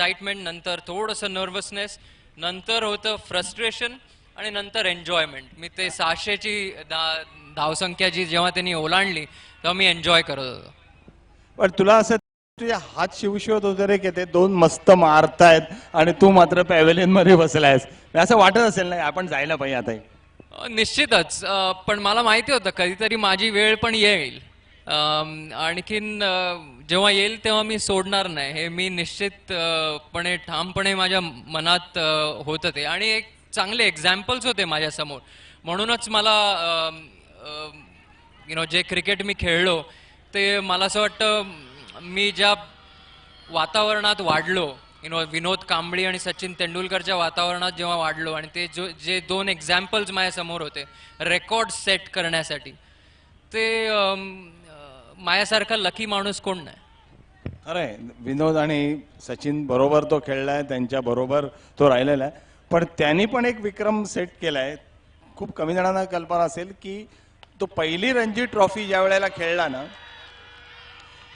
Excitement, नंतर थोडंसं nervousness, नंतर होतं फ्रस्ट्रेशन आणि नंतर एन्जॉयमेंट. मी ते 600ची धावसंख्या जी जेव्हा त्यांनी ओलांडली तेव्हा मी एन्जॉय करत होतो. पण तुला असं तुझे हात शिवशिवत होते रे की ते दोन मस्त मारतायत आणि तू मात्र पॅव्हेलियन मध्ये बसलायस, असं वाटत असेल नाही आपण जायला पाहिजे आता? निश्चितच. पण मला माहिती होतं कधीतरी माझी वेळ पण येईल. आणखीन जेव्हा येईल तेव्हा मी सोडणार नाही, हे मी निश्चितपणे ठामपणे माझ्या मनात होतं ते. आणि एक चांगले एक्झाम्पल्स होते माझ्यासमोर, म्हणूनच मला जे क्रिकेट मी खेळलो ते मला असं वाटतं मी ज्या वातावरणात वाढलो, विनोद कांबळी आणि सचिन तेंडुलकरच्या वातावरणात जेव्हा वाढलो, आणि ते जे दोन एक्झाम्पल्स माझ्यासमोर होते रेकॉर्ड सेट करण्यासाठी, ते माझ्यासारखा लकी माणूस कोण नाही. अरे विनोद आणि सचिन बरोबर तो खेळलाय, त्यांच्या बरोबर तो राहिलेला आहे, पण त्यांनी पण एक विक्रम सेट केलाय. खूप कमी जणांना कल्पना असेल की तो पहिली रणजी ट्रॉफी ज्या वेळेला खेळला ना,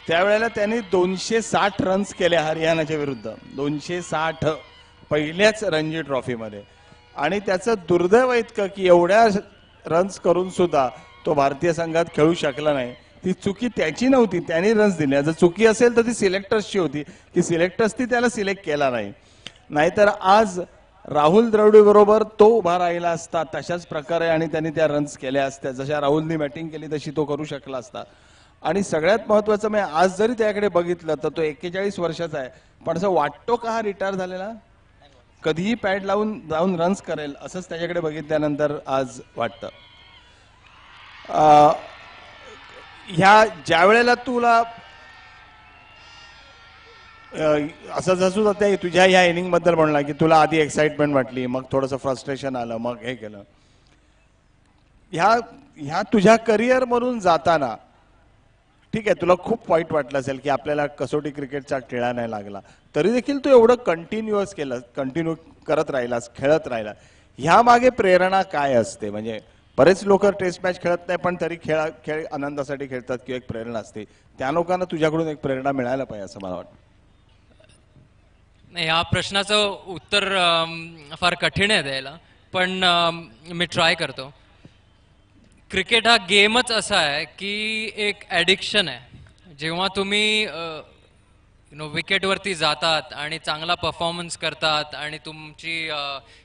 त्यावेळेला त्यांनी 260 रन्स केले हरियाणाच्या विरुद्ध. 260 पहिल्याच रणजी ट्रॉफीमध्ये. आणि त्याचं दुर्दैव इतकं की एवढ्या रन्स करून सुद्धा तो भारतीय संघात खेळू शकला नाही. ती चुकी त्याची नव्हती, त्यांनी रन्स दिले. जर चुकी असेल तर ती सिलेक्टर्सची होती की सिलेक्टर्सनी त्याला सिलेक्ट केला नाही. नाहीतर आज राहुल द्रविड बरोबर तो उभा राहिला असता तशाच प्रकारे, आणि त्यांनी त्या रन्स केल्या असत्या. जशा राहुलनी बॅटिंग केली तशी तो करू शकला असता. आणि सगळ्यात महत्वाचं मी आज जरी त्याकडे बघितलं तर तो 41 वर्षाचा आहे, पण असं वाटतो का हा रिटायर झालेला? कधीही पॅड लावून जाऊन रन्स करेल असंच त्याच्याकडे बघितल्यानंतर आज वाटतं. ह्या ज्या वेळेला तुला असं जसं ते तुझ्या ह्या इनिंग बद्दल म्हणला की तुला आधी एक्साइटमेंट वाटली, मग थोडंसं फ्रस्ट्रेशन आलं, मग हे केलं. ह्या तुझ्या करिअर मधून जाताना ठीक आहे, तुला खूप वाईट वाटलं असेल की आपल्याला कसोटी क्रिकेटचा खेळा नाही लागला, तरी देखील तू एवढं कंटिन्युअस केलं, कंटिन्यू करत राहिलास, खेळत राहिला. ह्या मागे प्रेरणा काय असते? म्हणजे बरेच लोक टेस्ट मॅच खेळत नाही पण तरी खेळ आनंदासाठी खेळतात किंवा एक प्रेरणा असते. त्या लोकांना तुझ्याकडून एक प्रेरणा मिळायला पाहिजे असं मला वाटतं. नाही, या प्रश्नाचं उत्तर फार कठीण आहे द्यायला, पण मी ट्राय करतो. क्रिकेट हा गेमच असा आहे की एक ॲडिक्शन आहे. जेव्हा तुम्ही विकेटवरती जातात आणि चांगला परफॉर्मन्स करतात आणि तुमची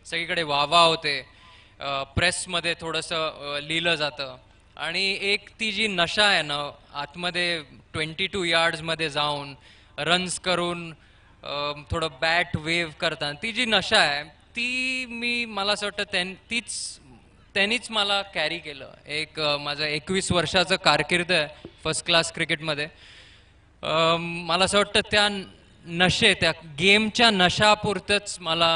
सगळीकडे वाहवा होते, प्रेसमध्ये थोडंसं लिहिलं जातं, आणि एक ती जी नशा आहे ना आतमध्ये 22 यार्ड्समध्ये जाऊन रन्स करून थोडं बॅट वेव्ह करताना ती जी नशा आहे ती मला असं वाटतं त्यांनीच मला कॅरी केलं. एक माझं 21 वर्षाचं कारकीर्द आहे फर्स्ट क्लास क्रिकेटमध्ये. मला असं वाटतं त्या गेमच्या नशापुरतच मला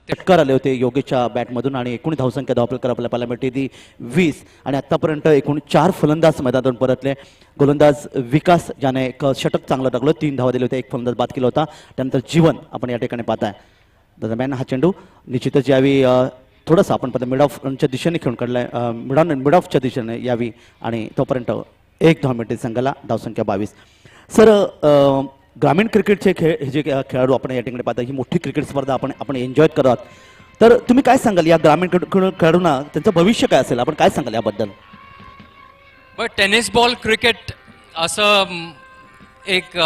षटकार आले होते योगेशच्या बॅटमधून, आणि एकूण धावसंख्या धावपलकर आपल्याला पाहायला मिळते ती 20. आणि आतापर्यंत एकूण 4 फलंदाज मैदानातून परतले. गोलंदाज विकास ज्याने एक षटक चांगलं टाकलं, 3 धावा दिले होते, एक फलंदाज बाद केला होता. त्यानंतर जीवन आपण या ठिकाणी पाहताय. दरम्यान हा चेंडू निश्चितच यावी थोडंसं आपण मिड ऑफच्या दिशेने खेळून काढलाय, मिड ऑफच्या दिशेने यावी, आणि तोपर्यंत 1 धाव मिळते संघाला, धावसंख्या 22. सर, ग्रामीण क्रिकेटचे हे जे खेळाडू आपण या ठिकाणी पाहता, ही मोठी क्रिकेट स्पर्धा आपण एन्जॉय करत, तर तुम्ही काय सांगाल या ग्रामीण खेळाडूंना, त्यांचं भविष्य काय असेल, आपण काय सांगाल याबद्दल? टेनिस बॉल क्रिकेट असं एक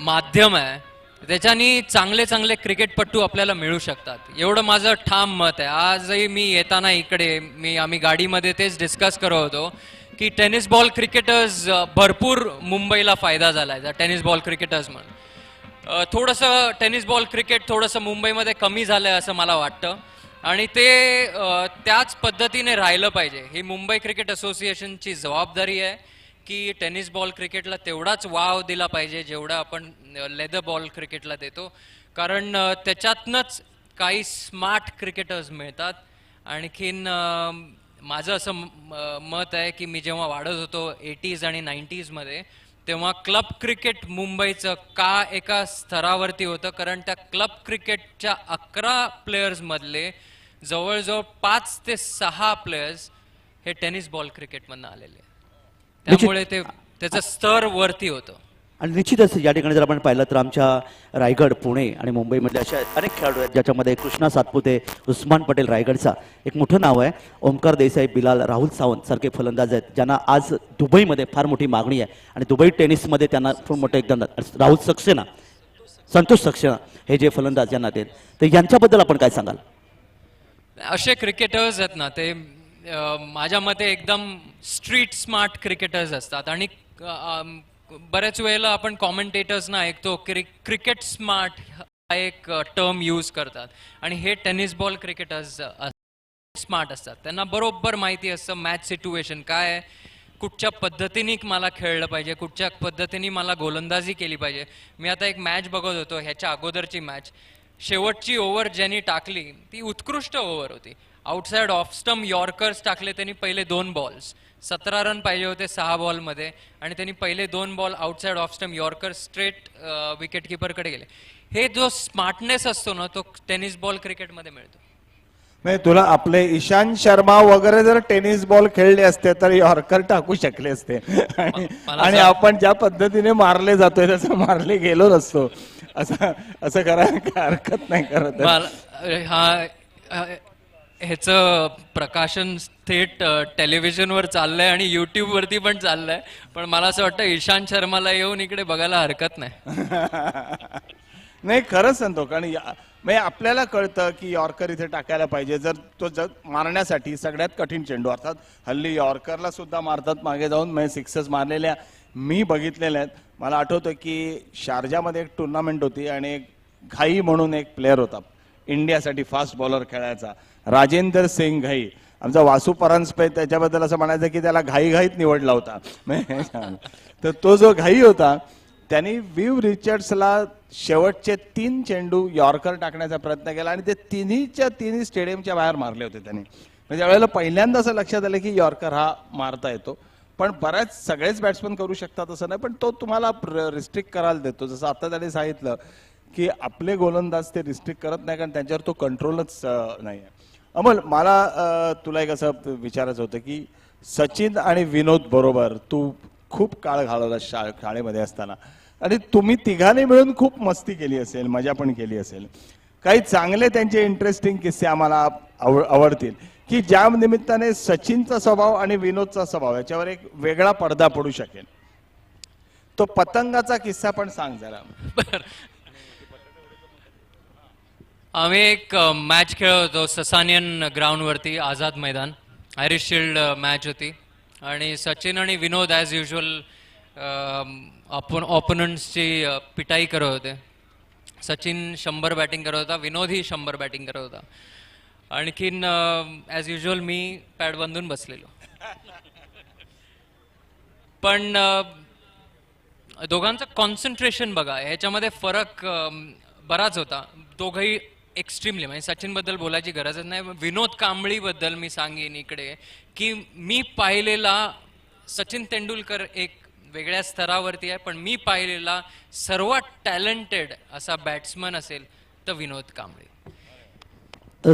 माध्यम आहे, त्याच्यानी चांगले क्रिकेटपटू आपल्याला मिळू शकतात, एवढं माझं ठाम मत आहे. आजही मी येताना इकडे आम्ही गाडीमध्ये तेच डिस्कस करत होतो की टेनिस बॉल क्रिकेटर्स भरपूर मुंबईला फायदा झाला आहे. टेनिस बॉल क्रिकेटर्स म्हणून थोडंसं टेनिस बॉल क्रिकेट थोडंसं मुंबईमध्ये कमी झालं आहे असं मला वाटतं, आणि ते त्याच पद्धतीने राहिलं पाहिजे. ही मुंबई क्रिकेट असोसिएशनची जबाबदारी आहे की टेनिस बॉल क्रिकेटला तेवढाच वाव दिला पाहिजे जेवढा आपण लेदर बॉल क्रिकेटला देतो, कारण त्याच्यातनंच काही स्मार्ट क्रिकेटर्स मिळतात. आणखीन माझं असं मत आहे की मी जेव्हा वाढत होतो 80s आणि 90sमध्ये, तेव्हा क्लब क्रिकेट मुंबईचं का एका स्तरावरती होतं, कारण त्या क्लब क्रिकेटच्या 11 प्लेयर्समधले जवळजवळ 5 ते 6 प्लेयर्स हे टेनिस बॉल क्रिकेटमधनं आलेले, त्यामुळे त्याचं स्तर वरती होतं. आणि निश्चितच या ठिकाणी जर आपण पाहिलं तर आमच्या रायगड, पुणे आणि मुंबईमधले अशा अनेक खेळाडू आहेत ज्याच्यामध्ये कृष्णा सातपुते, उस्मान पटेल रायगडचा एक मोठं नाव आहे. ओमकार देसाई, बिलाल, राहुल सावंत सारखे फलंदाज आहेत ज्यांना आज दुबईमध्ये फार मोठी मागणी आहे आणि दुबई टेनिसमध्ये त्यांना खूप मोठं एकदम राहुल सक्सेना, संतोष सक्सेना हे जे फलंदाज यांना आहेत तर यांच्याबद्दल आपण काय सांगाल? असे क्रिकेटर्स आहेत ना ते माझ्या मते एकदम स्ट्रीट स्मार्ट क्रिकेटर्स असतात आणि बऱ्याच वेळेला आपण कॉमेंटेटर्सना ऐकतो क्रिकेट स्मार्ट हा एक टर्म यूज करतात आणि हे टेनिस बॉल क्रिकेटर्स स्मार्ट असतात. त्यांना बरोबर माहिती असतं मॅच सिच्युएशन काय आहे, कुठच्या पद्धतीने मला खेळलं पाहिजे, कुठच्या पद्धतीने मला गोलंदाजी केली पाहिजे. मी आता एक मॅच बघत होतो, ह्याच्या अगोदरची मॅच, शेवटची ओव्हर ज्यांनी टाकली ती उत्कृष्ट ओव्हर होती. आउटसाइड ऑफ स्टंप यॉर्कर्स टाकले त्यांनी पहिले 2 बॉल्स, 17 रन पाहिजे होते 6 बॉलमध्ये आणि त्यांनी पहिले 2 ball outside off stump yorker straight wicket किपरकडे गेले. हे जो स्मार्टनेस असतो ना तो टेनिस बॉल क्रिकेटमध्ये मिळतो. म्हणजे तुला आपले इशांत शर्मा वगैरे जर टेनिस बॉल खेळले असते तर यॉर्कर टाकू शकले असते आणि आपण ज्या पद्धतीने मारले जातोय तसं मारले गेलो नसतो. असं करायला काय हरकत नाही करत. ह्याचं प्रकाशन थेट टेलिव्हिजनवर चाललंय आणि युट्यूब वरती पण चाललंय, पण मला असं वाटतं इशांत शर्माला येऊन इकडे बघायला हरकत नाही. नाही खरंच सांगतो, कारण म्हणजे आपल्याला कळतं की यॉर्कर इथे टाकायला पाहिजे जर तो मारण्यासाठी सगळ्यात कठीण चेंडू. अर्थात हल्ली यॉर्करला सुद्धा मारतात मागे जाऊन, म्हणजे सिक्सेस मारलेल्या मी बघितलेल्या आहेत. मला आठवतं की शारजामध्ये एक टुर्नामेंट होती आणि एक घाई म्हणून एक प्लेअर होता इंडियासाठी, फास्ट बॉलर खेळायचा, राजेंद्र सिंग घाई. आमचा वासू परांजपे त्याच्याबद्दल असं म्हणायचं की त्याला घाईघाईत निवडला होता. तर तो जो घाई होता त्यांनी विव रिचर्ड्सला शेवटचे 3 चेंडू यॉर्कर टाकण्याचा प्रयत्न केला आणि ते तिन्ही स्टेडियमच्या बाहेर मारले होते त्यांनी. म्हणजे त्यावेळेला पहिल्यांदा असं लक्षात आलं की यॉर्कर हा मारता येतो. पण बऱ्याच सगळेच बॅट्समन करू शकतात असं नाही, पण तो तुम्हाला रिस्ट्रिक्ट करायला देतो. जसं आता त्याने सांगितलं की आपले गोलंदाज ते रिस्ट्रिक्ट करत नाही कारण त्यांच्यावर तो कंट्रोलच नाही आहे. अमोल, मला तुला एक असं विचारायचं होतं की सचिन आणि विनोद बरोबर तू खूप काळ घालवला शाळेमध्ये असताना आणि तुम्ही तिघांनी मिळून खूप मस्ती केली असेल, मजा पण केली असेल. काही चांगले त्यांचे इंटरेस्टिंग किस्से आम्हाला आवडतील की ज्या निमित्ताने सचिनचा स्वभाव आणि विनोदचा स्वभाव याच्यावर एक वेगळा पडदा पडू शकेल. तो पतंगाचा किस्सा पण सांग जरा. आम्ही एक मॅच खेळत होतो ससानियन ग्राउंडवरती, Azad Maidan, Irish shield match होती आणि सचिन आणि विनोद ॲज युजल ऑपोनंट्सची पिटाई करत होते. सचिन 100 बॅटिंग करत होता, विनोदही 100 बॅटिंग करत होता. आणखीन ॲज युजल मी पॅड बांधून बसलेलो. पण दोघांचं कॉन्सन्ट्रेशन बघा, ह्याच्यामध्ये फरक बराच होता. दोघंही एक्स्ट्रीमली, म्हणजे सचिनबद्दल बोलायची गरजच नाही. विनोद कांबळीबद्दल मी सांगेन इकडे की मी पाहिलेला सचिन तेंडुलकर एक वेगळ्या स्तरावरती आहे, पण मी पाहिलेला सर्वात टॅलेंटेड असा बॅट्समन असेल तर विनोद कांबळे.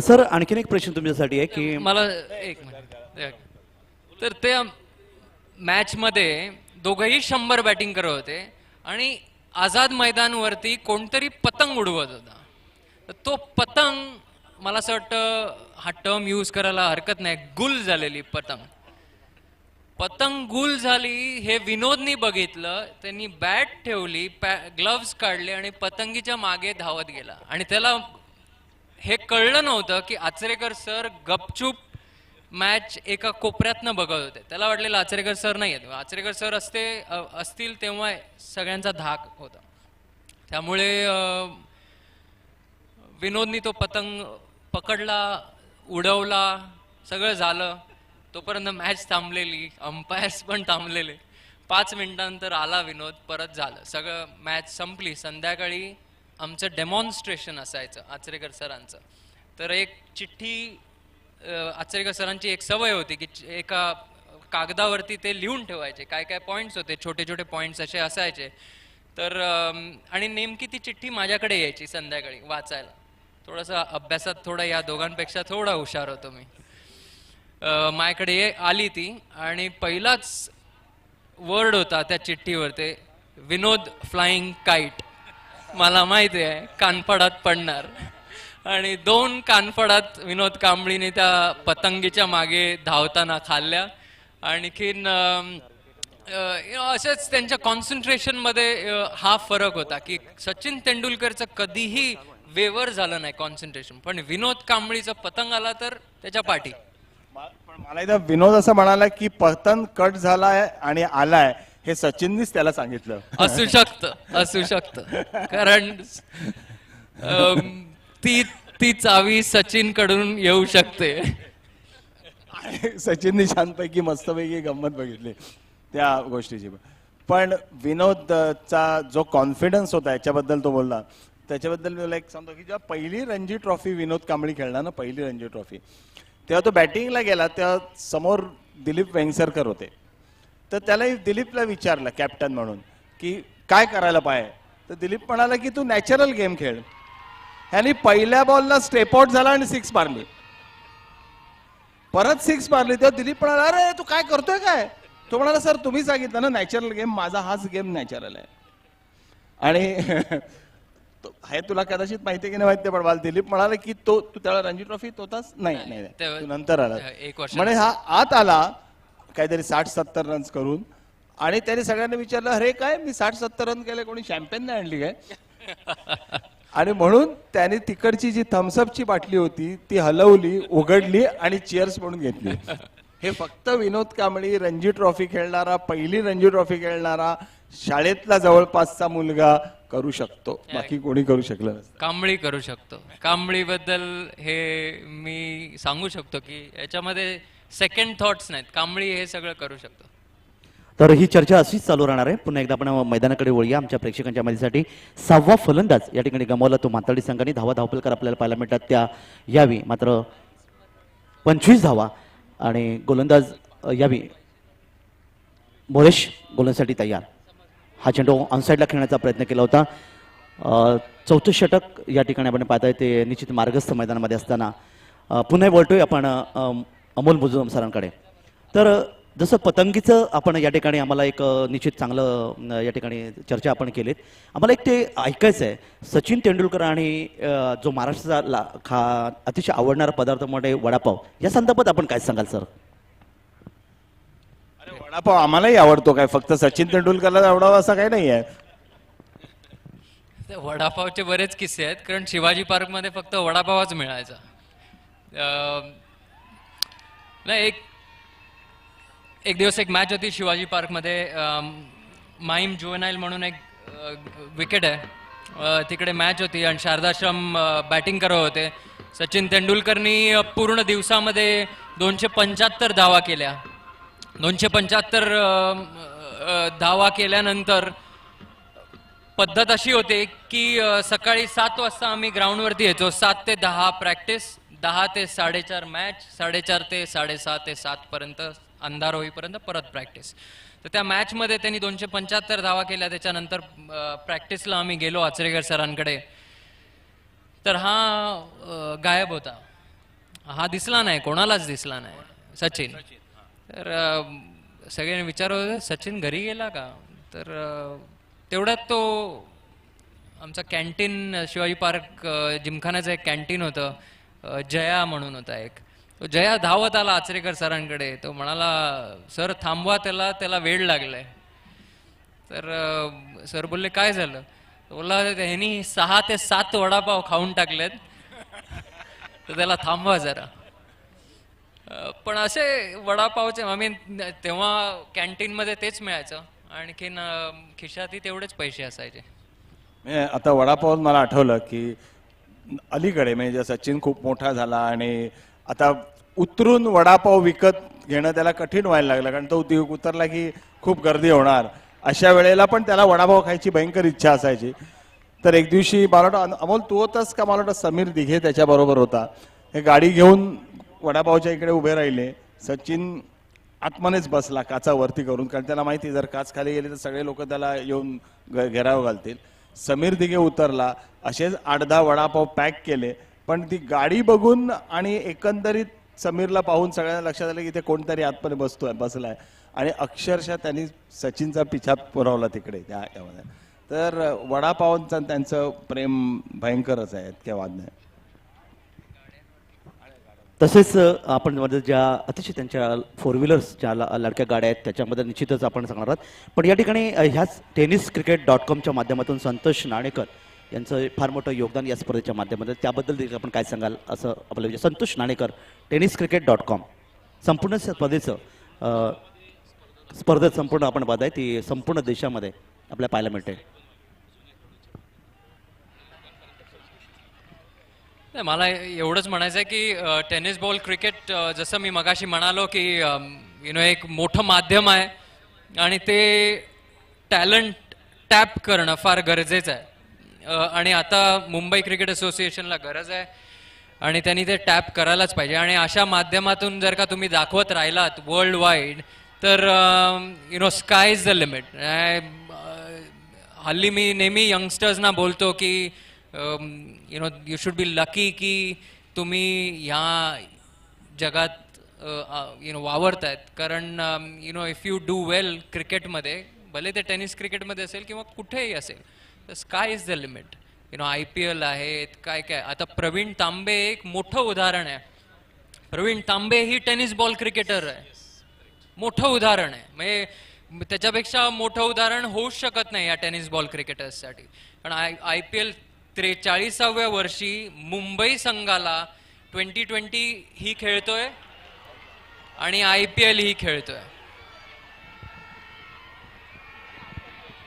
सर आणखीन एक प्रश्न तुमच्यासाठी आहे की मला एक मिनिट. तर त्या मॅचमध्ये दोघंही 100 बॅटिंग करत होते आणि आझाद मैदानवरती कोणतरी पतंग उडवत होता. तर तो पतंग, मला असं वाटतं हा टर्म यूज करायला हरकत नाही, गुल झालेली पतंग. पतंग गुल झाली हे विनोदनी बघितलं, त्यांनी बॅट ठेवली, ग्लव्स काढले आणि पतंगीच्या मागे धावत गेला. आणि त्याला हे कळलं नव्हतं की आचरेकर सर गपचूप मॅच एका कोपऱ्यातनं बघत होते. त्याला वाटलेलं आचरेकर सर नाही आहेत, आचरेकर सर असतील तेव्हा सगळ्यांचा धाक होता. त्यामुळे विनोदनी तो पतंग पकडला, उडवला, सगळं झालं. तोपर्यंत मॅच थांबलेली, अंपायर्स पण थांबलेले. 5 मिनिटांनंतर आला विनोद, परत झालं सगळं, मॅच संपली. संध्याकाळी आमचं डेमॉन्स्ट्रेशन असायचं आचरेकर सरांचं. तर एक चिठ्ठी, आचरेकर सरांची एक सवय होती की एका कागदावरती ते लिहून ठेवायचे, काय काय पॉईंट्स होते, छोटे छोटे पॉईंट्स असे असायचे. तर आणि नेमकी ती चिठ्ठी माझ्याकडे यायची संध्याकाळी वाचायला. थोडासा अभ्यासात थोडा या दोघांपेक्षा थोडा हुशार होतो मी. माझ्याकडे आली ती आणि पहिलाच वर्ड होता त्या चिठ्ठीवर ते विनोद फ्लाइंग काईट मला माहिती आहे कानफडात पडणार आणि 2 कानफडात विनोद कांबळीने त्या पतंगीच्या मागे धावताना खाल्ल्या. आणखीन असेच त्यांच्या कॉन्सन्ट्रेशन मध्ये हा फरक होता की सचिन तेंडुलकरचं कधीही वेवर झालं नाही कॉन्सन्ट्रेशन, पण विनोद कांबळीचा पतंग आला तर त्याच्या पाठी. पण मला एकदा विनोद असं म्हणाला की पतंग कट झालाय आणि आलाय हे सचिननीच त्याला सांगितलं. असू शकतं कारण ती चावी सचिन कडून येऊ शकते. आणि सचिननी छानपैकी मस्तपैकी गंमत बघितली त्या गोष्टीची. पण विनोदचा जो कॉन्फिडन्स होता याच्याबद्दल तो बोलला, त्याच्याबद्दल मला एक सांगतो की जेव्हा पहिली रणजी ट्रॉफी विनोद कांबळी खेळला ना, पहिली रणजी ट्रॉफी, तेव्हा तो बॅटिंगला गेला तेव्हा समोर दिलीप वेंगसरकर होते. तर त्याला दिलीपला विचारलं कॅप्टन म्हणून की काय करायला पाहिजे, तर दिलीप म्हणाला की तू नॅचरल गेम खेळ. ह्यानी पहिल्या बॉलला स्टेप आउट झाला आणि 6 मारली, परत 6 मारली. तेव्हा दिलीप म्हणाला अरे तू काय करतोय काय. तो म्हणाला सर तुम्ही सांगितलं ना नॅचरल गेम, माझा हाच गेम नॅचरल आहे. आणि हे तुला कदाचित माहिती की नाही माहिती, पण मला दिलीप म्हणाला की तू त्याला रणजी ट्रॉफी तोताच नाही, तू नंतर आला. म्हणजे हा आत आला काहीतरी 60-70 रन्स करून, आणि त्याने सगळ्यांना विचारलं अरे काय मी 60-70 रन केले, कोणी शॅम्पेन नाही आणली काय. आणि म्हणून त्याने तिकडची जी थम्सअपची बाटली होती ती हलवली, उघडली आणि चिअर्स म्हणून घेतली. हे फक्त विनोद कांबळी रणजी ट्रॉफी खेळणारा, पहिली रणजी ट्रॉफी खेळणारा शाळेतला जवळपासचा मुलगा करू शकतो, बाकी कोणी करू शकलं नसतं. कांबळी करू शकतो. कांबळी बद्दल हे मी सांगू शकतो की याच्यामध्ये सेकंड थॉट्स नाहीत, कांबळी हे सगळं करू शकतो. तर ही चर्चा अशीच चालू राहणार आहे. पुन्हा एकदा आपण मैदानाकडे वळूया. आमच्या प्रेक्षकांच्या मदतीसाठी 6वा फलंदाज या ठिकाणी गमावला तो माताडी संघाने. धावपलकर आपल्याला पाहायला मिळतात त्या यावी, मात्र 25 धावा आणि गोलंदाज यावी मोरेश गोलंदाजसाठी तयार. हा चेंडू ऑनसाईडला खेळण्याचा प्रयत्न केला होता. 4थं षटक या ठिकाणी आपण पाहताय ते निश्चित मार्गस्थ मैदानामध्ये असताना पुन्हा वळतोय आपण अमोल मुजुम सरांकडे. तर जसं पतंगीचं आपण या ठिकाणी आम्हाला एक निश्चित चांगलं या ठिकाणी चर्चा आपण केलीत, आम्हाला एक ते ऐकायचं आहे सचिन तेंडुलकर आणि जो महाराष्ट्राला अतिशय आवडणारा पदार्थ म्हणजे वडापाव, या संदर्भात आपण काय सांगाल सर. अरे वडापाव आम्हालाही आवडतो, काय फक्त सचिन तेंडुलकरला आवडावा असं काही नाही आहे. वडापावचे बरेच किस्से आहेत, कारण शिवाजी पार्क मध्ये फक्त वडापावच मिळायचा. नाही एक दिवस एक मॅच होती शिवाजी पार्क मध्ये. माईम जुवेनाईल म्हणून एक विकेट आहे, तिकडे मॅच होती आणि शारदाश्रम बॅटिंग करत होते. सचिन तेंडुलकरनी पूर्ण दिवसामध्ये 275 धावा केल्या. 275 धावा केल्यानंतर पद्धत अशी होती की सकाळी 7 वाजता आम्ही ग्राउंडवरती यायचो. 7 ते 10 प्रॅक्टिस, 10 ते 4:30 मॅच, 4:30 ते 6:30 ते 7 पर्यंत अंधार होईपर्यंत परत प्रॅक्टिस. तर त्या मॅचमध्ये त्यांनी 275 धावा केल्या. त्याच्यानंतर प्रॅक्टिसला आम्ही गेलो आचरेकर सरांकडे, तर हा गायब होता. हा दिसला नाही, कोणालाच दिसला नाही, सचिन. तर सगळ्यांनी विचारलं सचिन घरी गेला का. तर तेवढ्यात तो आमचा कॅन्टीन, शिवाजी पार्क जिमखान्याचं एक कॅन्टीन होतं, जया म्हणून होता एक, तो जया धावत आला आचरेकर सरांकडे. तो म्हणाला सर थांबवा त्याला वेळ लागलाय. तर सर बोलले काय झालं. बोलला ह्यांनी 6 ते 7 वडापाव खाऊन टाकलेत, तर त्याला थांबवा जरा. पण असे वडापावचे आम्ही तेव्हा कॅन्टीन मध्ये तेच मिळायचं, आणखीन खिशातही तेवढेच पैसे असायचे. आता वडापाव मला आठवलं की अलीकडे म्हणजे सचिन खूप मोठा झाला आणि आता उतरून वडापाव विकत घेणं त्याला कठीण व्हायला लागलं, कारण तो उतरला की खूप गर्दी होणार. अशा वेळेला पण त्याला वडापाव खायची भयंकर इच्छा असायची. तर एक दिवशी मला वाटतं अमोल तू होतास का, मला वाटतं समीर दिघे त्याच्याबरोबर होता. हे गाडी घेऊन वडापावच्या इकडे उभे राहिले. सचिन आतमध्येच बसला काचा वरती करून, कारण त्याला माहिती जर काच खाली गेली तर सगळे लोक त्याला येऊन घेराव घालतील. समीर दिघे उतरला, असेच 8-10 वडापाव पॅक केले. पण ती गाडी बघून आणि एकंदरीत समीरला पाहून सगळ्यांना लक्षात आलं की इथे कोणतरी आतमध्ये बसलाय. आणि अक्षरशः त्यांनी सचिनचा पिछा पुरवला तिकडे यामध्ये. तर वडापावचं त्यांचं प्रेम भयंकरच आहे, इतक्या वाद नाही. तसेच आपण म्हणजे ज्या अतिशय त्यांच्या फोर व्हीलर्स ज्या लाडक्या गाड्या आहेत त्याच्यामध्ये निश्चितच आपण सांगणार आहोत. पण या ठिकाणी ह्याच tenniscricket.com च्या माध्यमातून संतोष नाणेकर यांचं फार मोठं योगदान या स्पर्धेच्या माध्यमातून, त्याबद्दल देखील आपण काय सांगाल असं आपलं विचार. संतोष नाणेकर, tenniscricket.com. संपूर्ण स्पर्धेत संपूर्ण आपण बाद आहे ती संपूर्ण देशामध्ये आपल्याला पाहायला मिळते. नाही, मला एवढंच म्हणायचं आहे की टेनिस बॉल क्रिकेट जसं मी मगाशी म्हणालो की एक मोठं माध्यम आहे आणि ते टॅलेंट टॅप करणं फार गरजेचं आहे. आणि आता मुंबई क्रिकेट असोसिएशनला गरज आहे आणि त्यांनी ते टॅप करायलाच पाहिजे. आणि अशा माध्यमातून जर का तुम्ही दाखवत राहिलात वर्ल्ड वाईड तर स्काय इज द लिमिट. हल्ली मी नेहमी यंगस्टर्सना बोलतो की यू शुड बी लकी की तुम्ही ह्या जगात वावरतायत. कारण इफ यू डू वेल क्रिकेटमध्ये, भले ते टेनिस क्रिकेटमध्ये असेल किंवा कुठेही असेल, तर sky is the limit. IPL आहेत, काय काय. आता प्रवीण तांबे एक मोठं उदाहरण आहे. प्रवीण तांबे ही टेनिस बॉल क्रिकेटर आहे, मोठं उदाहरण आहे. म्हणजे त्याच्यापेक्षा मोठं उदाहरण होऊच शकत नाही या टेनिस बॉल क्रिकेटर्ससाठी. पण IPL 43व्या वर्षी मुंबई संघाला 2020 ही खेळतोय आणि IPL ही खेळतोय.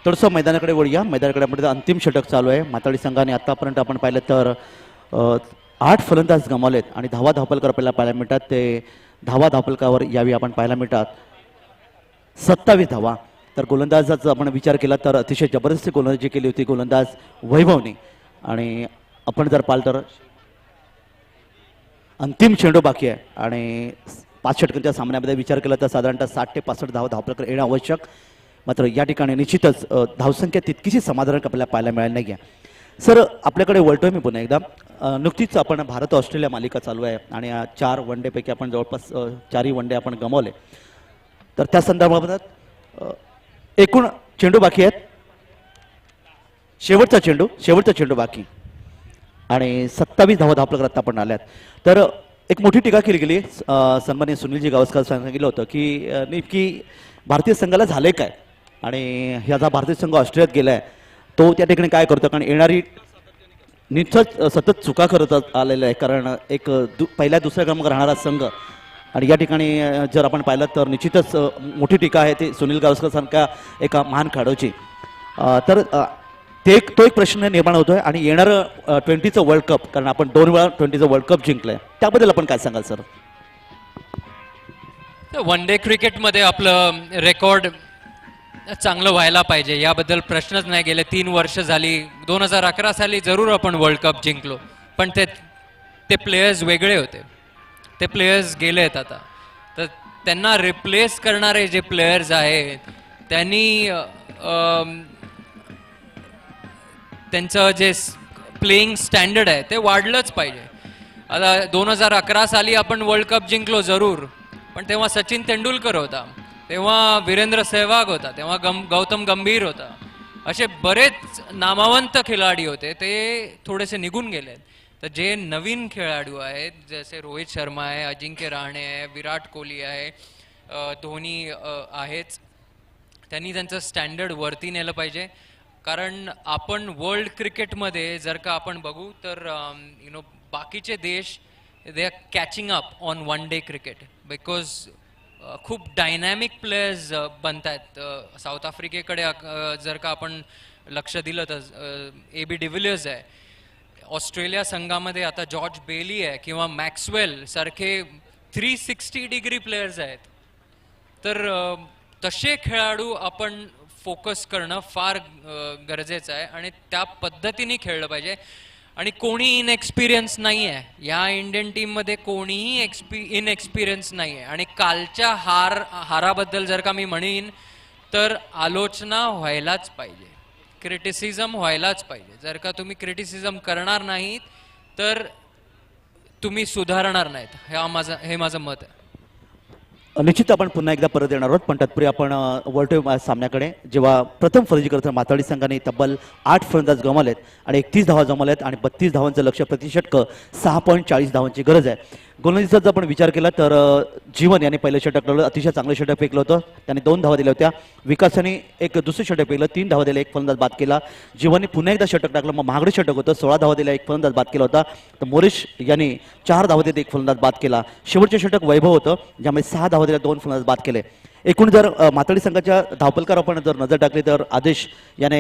थोडंसं मैदानाकडे वळूया. मैदानाकडे अंतिम षटक चालू आहे. माताळी संघाने आतापर्यंत आपण पाहिलं तर 8 फलंदाज गमावलेत आणि धावपलकर आपल्याला पाहायला मिळतात. ते धावपलकावर यावी आपण पाहायला मिळतात 27 धावा. तर गोलंदाजाचा आपण विचार केला तर अतिशय जबरदस्त गोलंदाजी केली होती गोलंदाज वैभवने. आणि आपण जर पाहिलं तर अंतिम चेंडू बाकी आहे आणि 5 षटकांच्या सामन्यामध्ये विचार केला तर साधारणतः 60 ते 65 धावपलकर येणं आवश्यक. मात्र या ठिकाणी निश्चितच धावसंख्या तितकीशी समाधानकारक आपल्याला पाहायला मिळाली नाही आहे. सर, आपल्याकडे वळतोय मी पुन्हा एकदा. नुकतीच आपण भारत ऑस्ट्रेलिया मालिका चालू आहे आणि 4 वन डेपैकी आपण जवळपास 4ही वन डे आपण गमावले. तर त्या संदर्भात एकूण चेंडू बाकी आहेत. शेवटचा चेंडू बाकी आणि 27 धावपलकर आता आपण आल्यात. तर एक मोठी टीका केली गेली. सन्माननीय सुनीलजी गावस्कर सांगितलं होतं की नेमकी भारतीय संघाला झाले काय आणि ह्याचा भारतीय संघ ऑस्ट्रेलियात गेलाय तो त्या ठिकाणी काय करतो. कारण येणारी सतत चुका करत आलेला आहे. कारण एक पहिल्या दुसऱ्या क्रमांक राहणारा संघ आणि या ठिकाणी जर आपण पाहिलं तर निश्चितच मोठी टीका आहे ती सुनील गावस्कर सारख्या एका महान खेळाडूची. तर तो एक प्रश्न निर्माण होतोय. आणि येणारं 20चं वर्ल्ड कप, कारण आपण 2 वेळा 20चं वर्ल्ड कप जिंकलंय, त्याबद्दल आपण काय सांगाल सर? वन डे क्रिकेटमध्ये आपलं रेकॉर्ड चांगलं व्हायला पाहिजे, याबद्दल प्रश्नच नाही. गेले 3 वर्ष झाली. 2011 साली जरूर आपण वर्ल्ड कप जिंकलो, पण ते प्लेयर्स वेगळे होते. ते प्लेयर्स गेले आहेत आता. तर त्यांना रिप्लेस करणारे जे प्लेयर्स आहेत त्यांनी त्यांचं जे प्लेइंग स्टँडर्ड आहे ते वाढलंच पाहिजे. आता 2011 साली आपण वर्ल्ड कप जिंकलो जरूर, पण तेव्हा सचिन तेंडुलकर होता, तेव्हा वीरेंद्र सहवाग होता, तेव्हा गौतम गंभीर होता. असे बरेच नामवंत खिलाडी होते, ते थोडेसे निघून गेलेत. तर जे नवीन खेळाडू आहेत जसे रोहित शर्मा आहे, अजिंक्य रहाणे आहे, विराट कोहली आहे, धोनी आहेच, त्यांनी त्यांचं स्टँडर्ड वरती नेलं पाहिजे. कारण आपण वर्ल्ड क्रिकेटमध्ये जर का आपण बघू तर बाकीचे देश they are catching up on one day cricket because खूप डायनॅमिक प्लेयर्स बनत आहेत. साऊथ आफ्रिकेकडे जर का आपण लक्ष दिलं तर AB डिव्हिलियर्स आहे. ऑस्ट्रेलिया संघामध्ये आता जॉर्ज बेली आहे किंवा मॅक्सवेल सारखे 360 डिग्री प्लेयर्स आहेत. तर तसे खेळाडू आपण फोकस करणं फार गरजेचं आहे आणि त्या पद्धतीने खेळलं पाहिजे. आणि कोणी इनएक्सपिरियन्स नाही आहे या इंडियन टीममध्ये, कोणीही इनएक्सपिरियन्स नाही आहे. आणि कालच्या हाराबद्दल जर का मी म्हणीन तर आलोचना व्हायलाच पाहिजे, क्रिटिसिझम व्हायलाच पाहिजे. जर का तुम्ही क्रिटिसिझम करणार नाहीत तर तुम्ही सुधारणार नाहीत. हे माझं मत आहे. निश्चित आपण पुन्हा एकदा परत येणार आहोत, पण तत्पूर्वी आपण वर्ल्ड टूर सामन्याकडे, जेव्हा प्रथम फलंदाजी करताना माथाडी संघाने तब्बल 8 फलंदाज गमावलेत आणि 31 धावा जमवल्यात आणि 32 धावांचं लक्ष्य, प्रतिषटक 6.40 धावांची गरज आहे. गोलंदाजीचा जर आपण विचार केला तर जीवन यांनी पहिलं षटक लावलं, अतिशय चांगलं षटक फेकलं होतं, त्याने 2 धावा दिल्या होत्या. विकासाने एक दुसरं षटक फेकलं, 3 धावा दिल्या, एक फलंदाज बाद केला. जीवनने पुन्हा एकदा षटक टाकलं, मग महागडे षटक होतं, 16 धावा दिल्या, एक फलंदाज बाद केला होता. तर मोरिश यांनी 4 धावा देत एक फलंदाज बाद केला. शेवटचे षटक वैभव होतं, ज्यामध्ये 6 धावा दिल्या, 2 फलंदाज बाद केले. एकूण जर माथाडी संघाच्या धावपलकार आपण जर नजर टाकली तर आदेश याने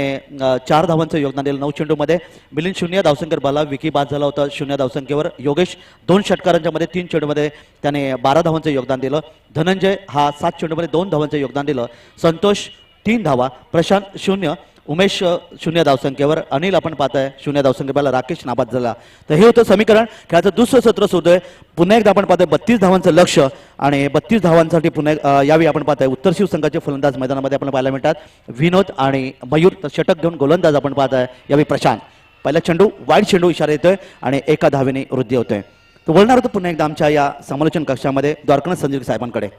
4 धावांचं योगदान दिलं 9 चेंडूमध्ये. मिलिंद 0 धावसंख्येवर बाला, विकी बाद झाला होता 0 धावसंख्येवर. योगेश 2 षटकारांच्या मध्ये 3 चेंडूमध्ये त्याने 12 धावांचं योगदान दिलं. धनंजय हा 7 चेंडूमध्ये 2 धावांचं योगदान दिलं. संतोष 3 धावा, प्रशांत 0, उमेश 0 धावसंख्येवर. अनिल आपण पाहताय 0 धावसंख्येवर, राकेश नाबाद झाला. तर हे होतं समीकरण. खेळाचं दुसरं सत्र सुरू आहे. पुन्हा एकदा आपण पाहतोय 32 धावांचं लक्ष्य आणि 32 धावांसाठी पुन्हा यावेळी आपण पाहताय उत्तर शिव संघाचे फलंदाज मैदानामध्ये आपल्याला पाहायला मिळतात, विनोद आणि मयूर. तर षटक घेऊन गोलंदाज आपण पाहताय यावेळी प्रशांत. पहिला चेंडू वाईड चेंडू इशारा येतोय आणि 1 धावेने वृद्धी होतोय. तर बोलणार होतो पुन्हा एकदा आमच्या या समालोचन कक्षामध्ये द्वारकानाथ संजीव साहेबांकडे.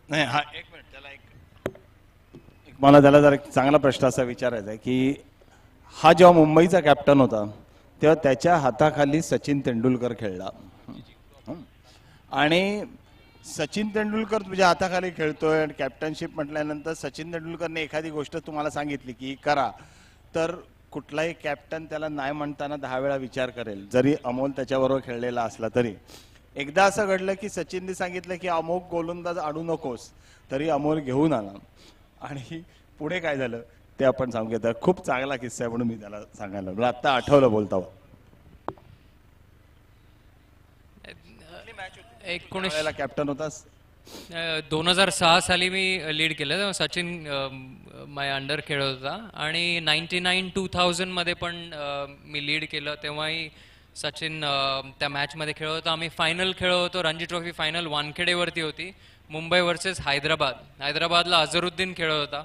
नाही, हा एक मिनिट, त्याला मला त्याला जर एक चांगला प्रश्न असा विचारायचा आहे की हा जेव्हा मुंबईचा कॅप्टन होता तेव्हा त्याच्या हाताखाली सचिन तेंडुलकर खेळला आणि सचिन तेंडुलकर तुझ्या हाताखाली खेळतोय आणि कॅप्टनशिप म्हटल्यानंतर सचिन तेंडुलकरने एखादी गोष्ट तुम्हाला सांगितली की करा, तर कुठलाही कॅप्टन त्याला नाही म्हणताना 10 वेळा विचार करेल, जरी अमोल त्याच्याबरोबर खेळलेला असला तरी. एकदा असं घडलं की सचिनने सांगितलं की अमोल गोलंदाज आणू नकोस, तरी अमोल घेऊन आला आणि पुढे काय झालं ते आपण सांगू घेतो. खूप चांगला किस्सा आहे म्हणून मी त्याला सांगायला लागलो, आता आठवलं बोलता. 19 कॅप्टन होतास. 2006 साली मी लीड केलं तेव्हा सचिन माझ्या अंडर खेळत होता आणि 99-2000 मध्ये पण मी लीड केलं, तेव्हाही सचिन त्या मॅचमध्ये खेळत होता. आम्ही फायनल खेळत होतो, रणजी ट्रॉफी फायनल वानखेडेवरती होती, मुंबई वर्सेस हैदराबादला अझरुद्दीन खेळत होता.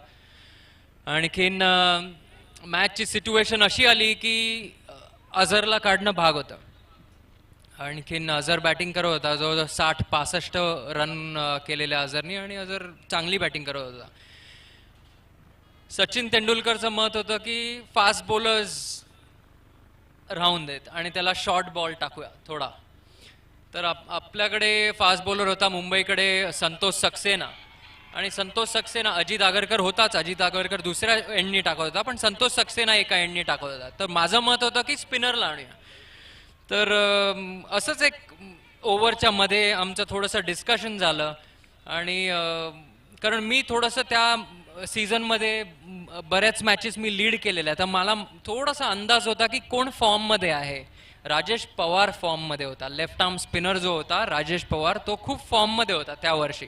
आणखीन मॅचची सिच्युएशन अशी आली की अझरला काढणं भाग होतं. आणखीन अझर बॅटिंग करत होता, जवळजवळ 60-65 रन केलेल्या अझरनी आणि अझर चांगली बॅटिंग करत होता. सचिन तेंडुलकरचं मत होतं की फास्ट बॉलर्स राहून देत आणि त्याला शॉर्ट बॉल टाकूया थोडा. तर आपल्याकडे फास्ट बॉलर होता मुंबईकडे संतोष सक्सेना, आणि संतोष सक्सेना, अजित आगरकर होताच, अजित आगरकर दुसऱ्या एंडनी टाकत होता, पण संतोष सक्सेना एका एंडनी टाकत होता. तर माझं मत होतं की स्पिनरला आणूया. तर असंच एक ओव्हरच्या मध्ये आमचं थोडंसं डिस्कशन झालं आणि कारण मी थोडंसं त्या सीझनमध्ये बऱ्याच मॅचेस मी लीड केलेल्या, तर मला थोडासा अंदाज होता की कोण फॉर्ममध्ये आहे. राजेश पवार फॉर्ममध्ये होता, लेफ्ट आर्म स्पिनर जो होता राजेश पवार, तो खूप फॉर्ममध्ये होता त्या वर्षी.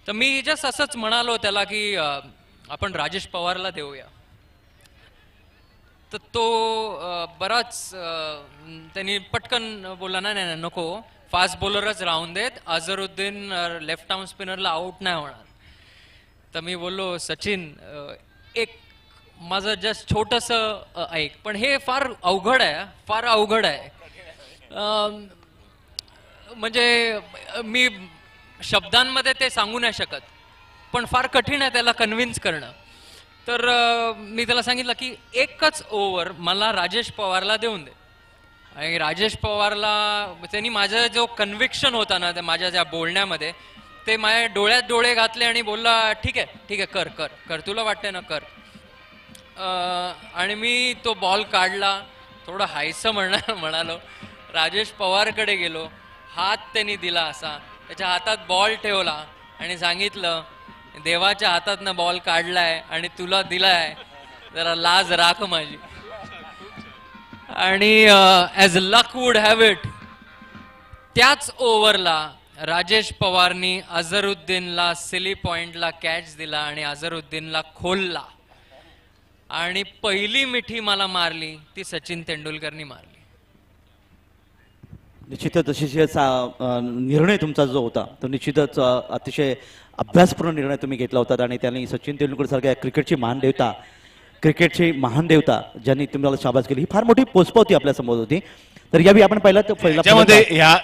तर मी जस्ट असंच म्हणालो त्याला की आपण राजेश पवारला देऊया. तर तो बराच त्यांनी पटकन बोलला नाही नाही नको, फास्ट बॉलरच राहून देत, अझरुद्दीन लेफ्ट आर्म स्पिनरला आउट नाही होणार. तर मी बोललो सचिन एक माझं जस्ट छोटंसं ऐक, पण हे फार अवघड आहे, फार अवघड आहे. म्हणजे मी शब्दांमध्ये ते सांगू नाही शकत, पण फार कठीण आहे त्याला कन्व्हिन्स करणं. तर मी त्याला सांगितलं की एकच ओव्हर मला राजेश पवारला देऊन दे. आणि राजेश पवारला त्यांनी माझं जो कन्व्हिक्शन होता ना माझ्या त्या बोलण्यामध्ये, ते माझ्या डोळ्यात डोळे घातले आणि बोलला ठीक आहे कर कर कर तुला वाटतंय ना कर. आणि मी तो बॉल काढला, थोडं हायसं म्हणालो, राजेश पवारकडे गेलो, हात त्यांनी दिला असा, त्याच्या हातात बॉल ठेवला आणि सांगितलं देवाच्या हातातनं बॉल काढलाय आणि तुला दिलाय, जरा लाज राख माझी. आणि as luck would have it त्याच ओव्हरला राजेश पवारनी अझरुद्दीनला सिली पॉइंटला कॅच दिला आणि अझरुद्दीनला खोलला. आणि पहिली मिठी मला मारली ती सचिन तेंडुलकरनी मारली. निश्चितच अतिशयचा निर्णय तुमचा जो होता तो निश्चितच अतिशय अभ्यासपूर्ण निर्णय तुम्ही घेतला होता. आणि त्यांनी सचिन तेंडुलकर सारख्या क्रिकेटची महान देवता ज्यांनी तुम्हाला शाबास केली, ही फार मोठी पोचपावती आपल्या समोर होती. तर यावेळी आपण पहिला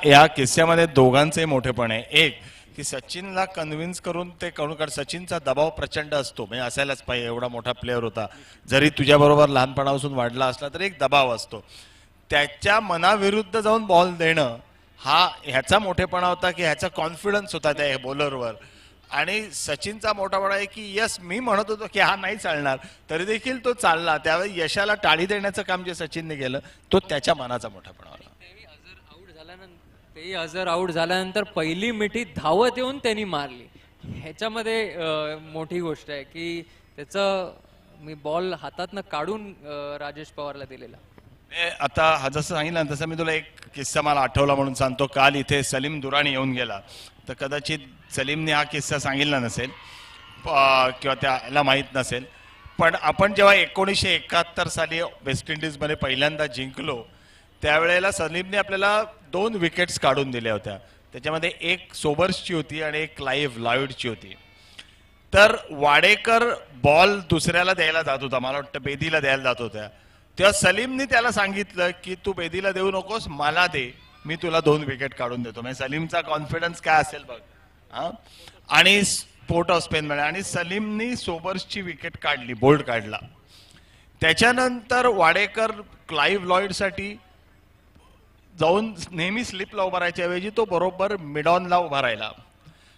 या किस्स्यामध्ये दोघांचे मोठेपण आहे. एक की सचिनला कन्व्हिन्स करून ते करून, कारण सचिनचा दबाव प्रचंड असतो, म्हणजे असायलाच पाहिजे, एवढा मोठा प्लेअर होता, जरी तुझ्याबरोबर लहानपणापासून वाढला असला तरी एक दबाव असतो. त्याच्या मनाविरुद्ध जाऊन बॉल देणं हा ह्याचा मोठेपणा होता, की ह्याचा कॉन्फिडन्स होता त्या बॉलरवर. आणि सचिनचा मोठापणा आहे की यस, मी म्हणत होतो की हा नाही चालणार, तरी देखील तो चालला. त्यावेळी यशाला टाळी देण्याचं काम जे सचिनने केलं तो त्याच्या मनाचा मोठापणा होता. तेही अजर आऊट झाल्यानंतर पहिली मिठी धावत येऊन त्यांनी मारली. ह्याच्यामध्ये मोठी गोष्ट आहे की त्याचं मी बॉल हातातनं काढून राजेश पवारला दिलेला. आता हा जसं सांगितलं तसं मी तुला एक किस्सा मला आठवला म्हणून सांगतो. काल इथे सलीम दुराणी येऊन गेला, तर कदाचित सलीमने हा किस्सा सांगितला नसेल किंवा त्याला माहीत नसेल, पण आपण जेव्हा 1971 साली वेस्ट इंडिजमध्ये पहिल्यांदा जिंकलो त्यावेळेला सलीमने आपल्याला 2 विकेट्स काढून दिल्या होत्या. त्याच्यामध्ये एक सोबर्सची होती आणि एक क्लाइव्ह लॉयडची होती. तर वाडेकर बॉल दुसऱ्याला द्यायला जात होता, मला वाटतं बेदीला द्यायला जात होत्या, तेव्हा सलीमने त्याला सांगितलं की तू बेदीला देऊ नकोस, मला दे, मी तुला 2 विकेट काढून देतो. म्हणजे सलीमचा कॉन्फिडन्स काय असेल बघ. आणि पोर्ट ऑफ स्पेन मध्ये आणि सलीमनी सोबर्सची विकेट काढली, बोल्ड काढला. त्याच्यानंतर वाडेकर क्लाइव्ह लॉयडसाठी जाऊन नेहमी स्लिपला उभा राहायच्या ऐवजी तो बरोबर मिडॉनला उभा राहिला.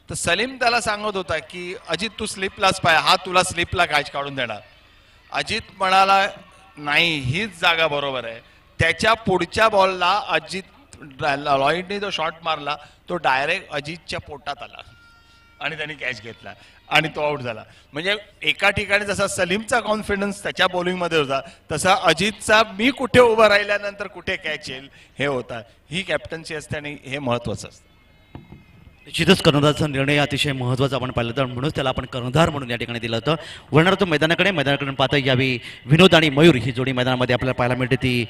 तर सलीम त्याला सांगत होता की अजित तू स्लिपलाच पाहिजे, हा तुला स्लिपला कॅच काढून देणार. अजित म्हणाला नाही, हीच जागा बरोबर आहे. त्याच्या पुढच्या बॉलला अजित लॉयडने जो शॉट मारला तो डायरेक्ट अजितच्या पोटात आला आणि त्यांनी कॅच घेतला आणि तो आउट झाला. म्हणजे एका ठिकाणी जसा सलीमचा कॉन्फिडन्स त्याच्या बॉलिंगमध्ये होता, तसा अजितचा मी कुठे उभा राहिल्यानंतर कुठे कॅच येईल हे होता. ही कॅप्टन्सी असते आणि हे महत्वाचं असतं. निश्चितच कर्णधारचा निर्णय अतिशय महत्त्वाचा आपण पाहिलं तर म्हणूनच त्याला आपण कर्णधार म्हणून या ठिकाणी दिलं होतं. वळणार तो मैदानाकडे पाहता यावी विनोद आणि मयूर ही जोडी मैदानामध्ये आपल्याला पाहायला मिळते ती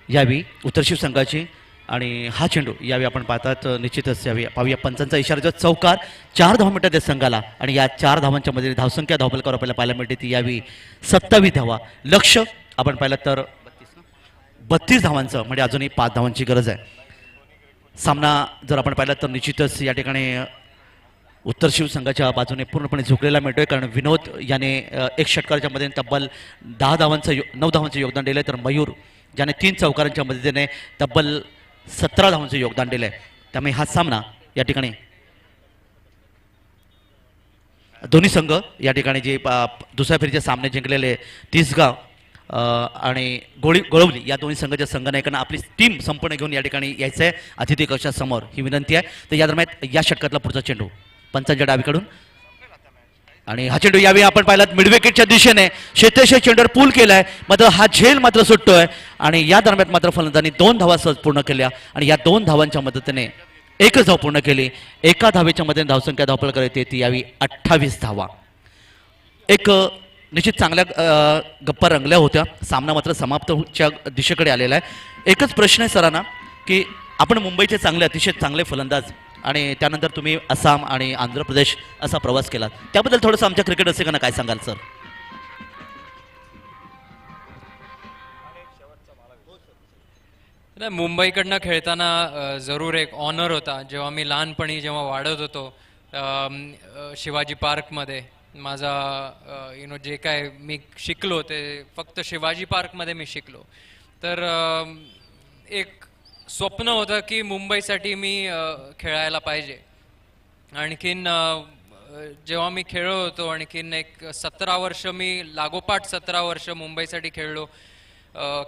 यावी उत्तर शिव संघाची. आणि हा चेंडू यावेळी आपण पाहतात निश्चितच यावी पाहूया पंचांचा इशारा चौकार 4 धावा मिळतात त्या संघाला. आणि या 4 धावांच्या मध्ये धावसंख्या धावफलकावर आपल्याला पाहायला मिळते ती यावी 27 धावा. लक्ष आपण पाहिलं तर 32 धावांचं, म्हणजे अजूनही 5 धावांची गरज आहे. सामना जर आपण पाहिला तर निश्चितच या ठिकाणी उत्तर शिव संघाच्या बाजूने पूर्णपणे झुकलेला मिळतोय, कारण विनोद याने एक षटकाराच्या मध्ये तब्बल 9 धावांचं योगदान दिलंय, तर मयूर ज्याने 3 चौकारांच्या मदतीने तब्बल 17 धावांचं योगदान दिलंय. त्यामुळे हा सामना या ठिकाणी दोन्ही संघ या ठिकाणी जे दुसऱ्या फेरीचे सामने जिंकलेले तिसगाव आणि गोळवली या दोन्ही संघाच्या संघनायकांना आपली टीम संपूर्ण घेऊन या ठिकाणी यायचं आहे अतिथी कक्षासमोर, ही विनंती आहे. तर या दरम्यान या षटकातला पुढचा चेंडू पंचांच्या डावीकडून आणि हा चेंडू यावेळी आपण पाहिलात मिडविकेटच्या दिशेने शेतेशे चेंडूवर पूल केलाय, मात्र हा झेल मात्र सुटतोय. आणि या दरम्यान मात्र फलंदाजांनी 2 धावा सहज पूर्ण केल्या आणि या 2 धावांच्या मदतीने एकच धाव पूर्ण केली. एका धावेच्या मध्ये धावसंख्या धावफलक येते ती यावी 28 धावा. एक निश्चित चांगल्या गप्पा रंगल्या होत्या. सामना मात्र समाप्तच्या दिशेकडे आलेला आहे. एकच प्रश्न आहे सरांना की आपण मुंबईचे अतिशय चांगले फलंदाज आणि त्यानंतर तुम्ही आसाम आणि आंध्र प्रदेश असा प्रवास केला, त्याबद्दल थोडंसं आमच्या क्रिकेट रसिकांना काय सांगाल सर? नाही, मुंबईकडनं खेळताना जरूर एक ऑनर होता. जेव्हा मी लहानपणी जेव्हा वाढत होतो शिवाजी पार्कमध्ये, माझा जे काय मी शिकलो ते फक्त शिवाजी पार्कमध्ये मी शिकलो. तर एक स्वप्न होतं की मुंबईसाठी मी खेळायला पाहिजे. आणखीन जेव्हा मी खेळलो होतो आणखीन एक 17 वर्ष मी लागोपाठ 17 वर्ष मुंबईसाठी खेळलो,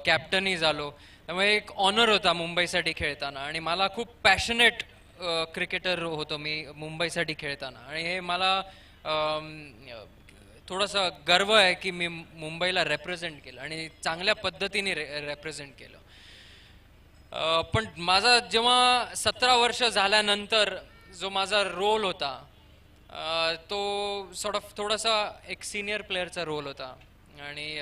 कॅप्टनही झालो. त्यामुळे एक ऑनर होता मुंबईसाठी खेळताना आणि मला खूप पॅशनेट क्रिकेटर होतो मी मुंबईसाठी खेळताना. आणि हे मला थोडासा गर्व आहे की मी मुंबईला रेप्रेझेंट केलं आणि चांगल्या पद्धतीने रेप्रेझेंट केलं. पण माझा जेव्हा 17 वर्ष झाल्यानंतर जो माझा रोल होता तो थोडासा एक सिनियर प्लेअरचा रोल होता. आणि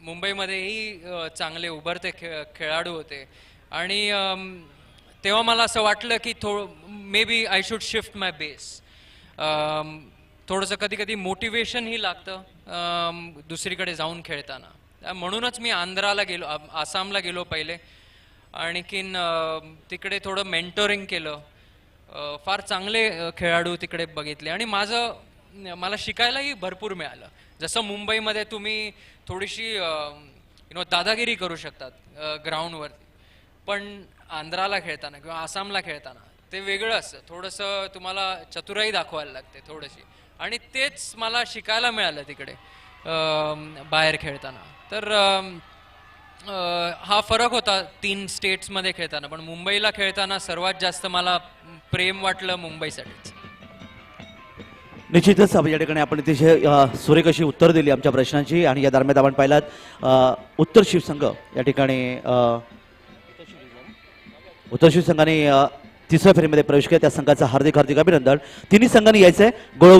मुंबईमध्येही चांगले उभरते खेळाडू होते. आणि तेव्हा मला असं वाटलं की maybe I should shift my base. थोडंसं कधी कधी मोटिवेशनही लागतं दुसरीकडे जाऊन खेळताना. म्हणूनच मी आंध्राला गेलो, आसामला गेलो पहिले. आणखीन तिकडे थोडं मेंटोरिंग केलं फार चांगले खेळाडू तिकडे बघितले आणि मला शिकायलाही भरपूर मिळालं. जसं मुंबईमध्ये तुम्ही थोडीशी दादागिरी करू शकतात ग्राउंडवर, पण आंध्राला खेळताना किंवा आसामला खेळताना ते वेगळं असतं. थोडंसं तुम्हाला चतुराई दाखवायला लागते थोडीशी, आणि तेच मला शिकायला मिळालं तिकडे बाहेर खेळताना. तर हा फरक होता 3 स्टेट्समध्ये खेळताना. पण मुंबईला खेळताना सर्वात जास्त मला प्रेम वाटलं मुंबईसाठीच. निश्चितच या ठिकाणी आपण अतिशय सुरेख अशी उत्तर दिली आमच्या प्रश्नांची. आणि या दरम्यान आपण पाहिलात उत्तर शिवसंघ या ठिकाणी उत्तर शिवसंघाने तिसऱ्या फेरीमध्ये प्रवेश केला. त्या संघाचं हार्दिक अभिनंदन. तिन्ही संघांनी यायचंय.